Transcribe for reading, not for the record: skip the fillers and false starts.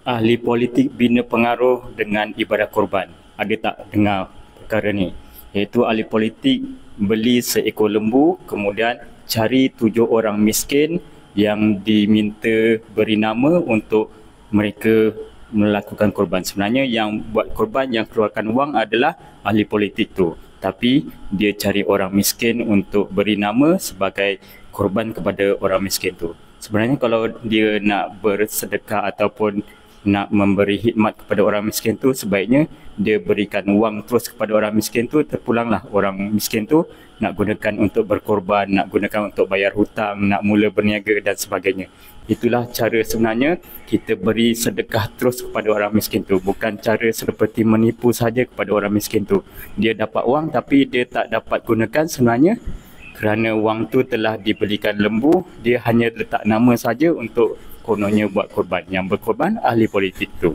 Ahli politik bina pengaruh dengan ibadah korban. Ada tak dengar perkara ni? Iaitu ahli politik beli seekor lembu, kemudian cari 7 orang miskin yang diminta beri nama untuk mereka melakukan korban. Sebenarnya yang buat korban, yang keluarkan wang adalah ahli politik tu. Tapi dia cari orang miskin untuk beri nama sebagai korban kepada orang miskin tu. Sebenarnya kalau dia nak bersedekah ataupun nak memberi khidmat kepada orang miskin tu, sebaiknya dia berikan wang terus kepada orang miskin tu, terpulanglah orang miskin tu nak gunakan untuk berkorban, nak gunakan untuk bayar hutang, nak mula berniaga dan sebagainya. Itulah cara sebenarnya kita beri sedekah terus kepada orang miskin tu, bukan cara seperti menipu saja kepada orang miskin tu. Dia dapat wang tapi dia tak dapat gunakan sebenarnya kerana wang tu telah dibelikan lembu, dia hanya letak nama saja untuk kononnya buat korban. Yang berkorban ahli politik tu.